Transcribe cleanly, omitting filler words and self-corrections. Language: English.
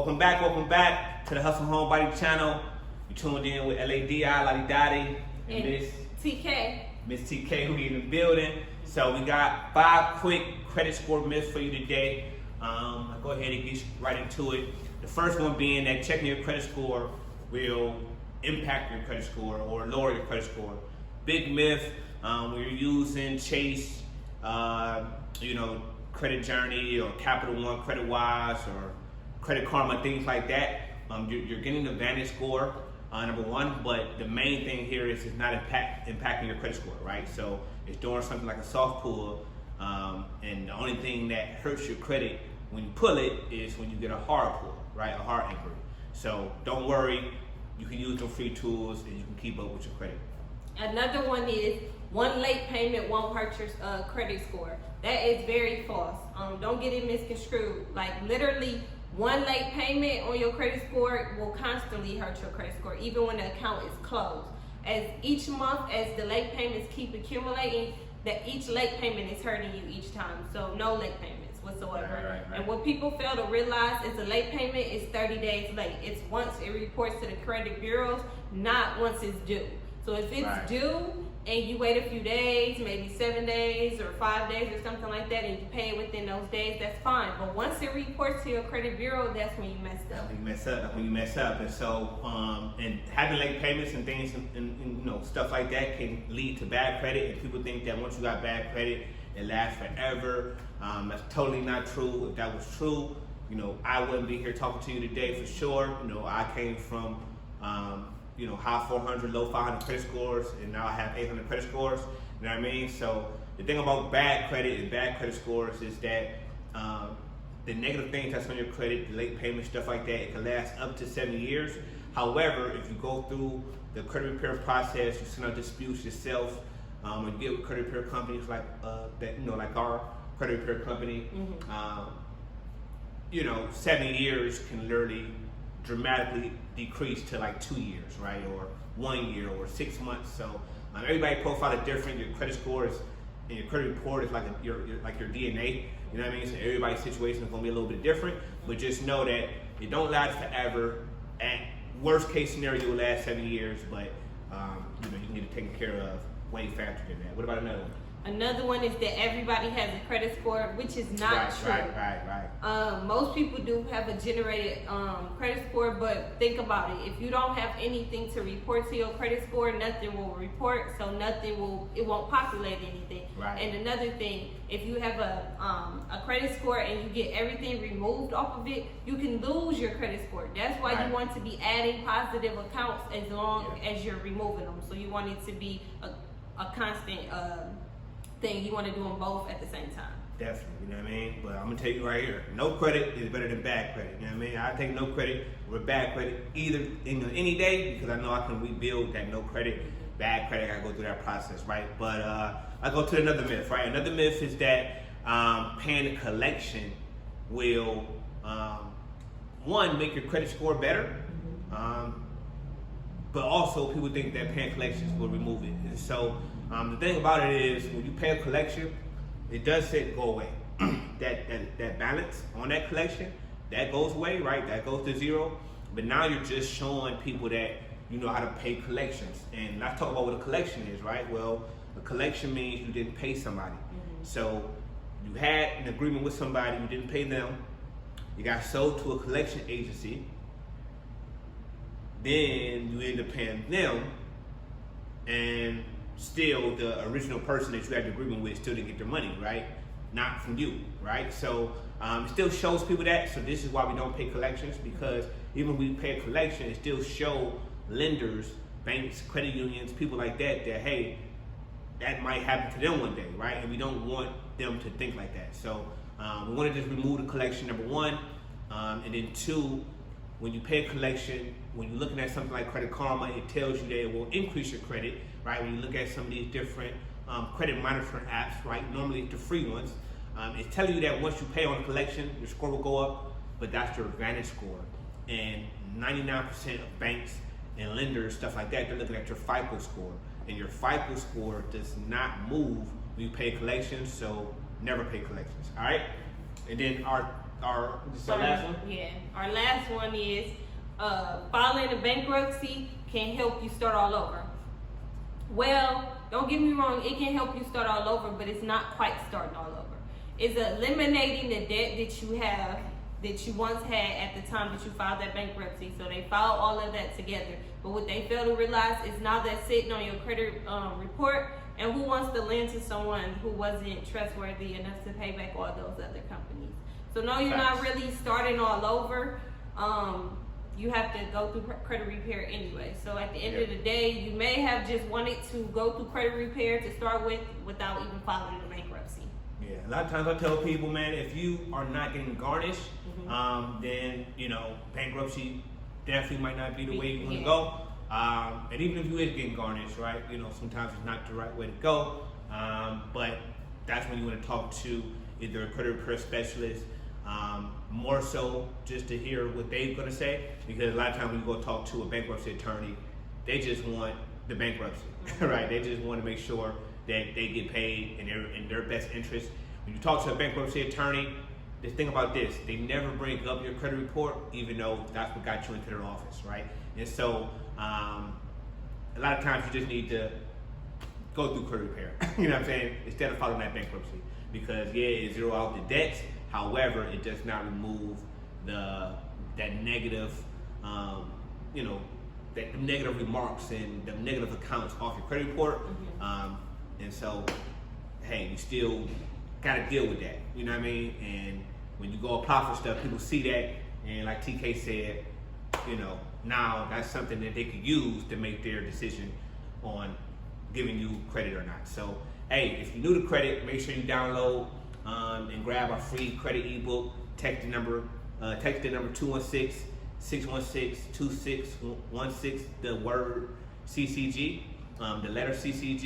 Welcome back to the Hustle Homebody channel. You tuned in with LADI, Lottie Dottie, and Miss TK. Miss TK, who in the building. So we got 5 quick credit score myths for you today. I'll go ahead and get right into it. The first one being that checking your credit score will impact your credit score or lower your credit score. Big myth. When you're using Chase, Credit Journey or Capital One, Credit Wise, or Credit Karma, things like that. You're getting the Vantage score, number one, but the main thing here is it's not impacting your credit score, right? So it's doing something like a soft pull, and the only thing that hurts your credit when you pull it is when you get a hard pull, right? A hard inquiry. So don't worry, you can use them free tools and you can keep up with your credit. Another one is one late payment won't hurt your credit score. That is very false. Don't get it misconstrued. Like literally, one late payment on your credit score will constantly hurt your credit score, even when the account is closed. As each month, as the late payments keep accumulating, that each late payment is hurting you each time. So no late payments whatsoever. Right. And what people fail to realize is a late payment is 30 days late. It's once it reports to the credit bureaus, not once it's due. So if it's due and you wait a few days, maybe 7 days or 5 days or something like that, and you pay it within those days, that's fine. But once it reports to your credit bureau, that's when you messed up. That's when you mess up. And so, and having late payments and things and stuff like that can lead to bad credit. And people think that once you got bad credit, it lasts forever. That's totally not true. If that was true, I wouldn't be here talking to you today for sure. I came from high 400, low 500 credit scores, and now I have 800 credit scores. You know what I mean? So the thing about bad credit and bad credit scores is that the negative things that's on your credit, the late payment, stuff like that, it can last up to 7 years. However, if you go through the credit repair process, you send out disputes yourself, or you get with credit repair companies like like our credit repair company, 7 years can literally dramatically decrease to like 2 years, right? Or 1 year or 6 months. So everybody's profile is different. Your credit score is, and your credit report is like your DNA. You know what I mean? So everybody's situation is going to be a little bit different. But just know that it don't last forever. At worst case scenario, it will last 7 years. But you can get it taken care of way faster than that. What about another one? Another one is that everybody has a credit score, which is not true. Right. Most people do have a generated credit score, but think about it. If you don't have anything to report to your credit score, nothing will report, so it won't populate anything. Right. And another thing, if you have a credit score and you get everything removed off of it, you can lose your credit score. That's why you want to be adding positive accounts as long as you're removing them. So you want it to be a constant thing. You want to do them both at the same time. Definitely, you know what I mean? But I'm going to tell you right here, no credit is better than bad credit. You know what I mean? I take no credit or bad credit either any day, because I know I can rebuild that no credit, bad credit. I got to go through that process, right? But I go to another myth, right? Another myth is that paying a collection will, one, make your credit score better, but also people think that paying collections will remove it. And so the thing about it is, when you pay a collection, it does say go away. that balance on that collection, that goes away, right? That goes to zero. But now you're just showing people that you know how to pay collections. And let's talk about what a collection is, right? Well, a collection means you didn't pay somebody. So you had an agreement with somebody, you didn't pay them, you got sold to a collection agency, then you end up paying them, and still the original person that you had the agreement with still didn't get their money, right? Not from you, right? So it still shows people that. So this is why we don't pay collections, because even when we pay a collection, it still show lenders, banks, credit unions, people like that, hey, that might happen to them one day, right? And we don't want them to think like that. So we want to just remove the collection, number one. And then two, when you pay a collection, when you're looking at something like Credit Karma, it tells you that it will increase your credit, right? When you look at some of these different credit monitoring apps, right? Normally it's the free ones. It's telling you that once you pay on a collection, your score will go up, but that's your Vantage score. And 99% of banks and lenders, stuff like that, they're looking at your FICO score. And your FICO score does not move when you pay collections, so never pay collections, all right? And then our this is our last one? Yeah. Our last one is filing a bankruptcy can help you start all over. Well, don't get me wrong, it can help you start all over, but it's not quite starting all over. It's eliminating the debt that you have, that you once had at the time that you filed that bankruptcy. So they filed all of that together. But what they fail to realize is now that's sitting on your credit report, and who wants to lend to someone who wasn't trustworthy enough to pay back all those other companies. So no, you're not really starting all over. You have to go through credit repair anyway. So at the end of the day, you may have just wanted to go through credit repair to start with without even filing the bankruptcy. Yeah, a lot of times I tell people, man, if you are not getting garnished, then, you know, bankruptcy definitely might not be the way you want to go. And even if you is getting garnished, right, you know, sometimes it's not the right way to go. But that's when you want to talk to either a credit repair specialist, more so just to hear what they're going to say, because a lot of times when you go talk to a bankruptcy attorney, they just want the bankruptcy, right? They just want to make sure that they get paid in their best interest. When you talk to a bankruptcy attorney, just think about this: they never bring up your credit report, even though that's what got you into their office, right? And so a lot of times you just need to go through credit repair, you know what I'm saying, instead of following that bankruptcy, because yeah, it zero out the debts. However, it does not remove that negative, you know, that negative remarks and the negative accounts off your credit report. And so, hey, you still gotta deal with that. You know what I mean? And when you go apply for stuff, people see that, and like TK said, you know, now that's something that they could use to make their decision on giving you credit or not. So, hey, if you're new to credit, make sure you download and grab our free credit ebook. Text the number 216-616-2616, the word CCG, the letter CCG.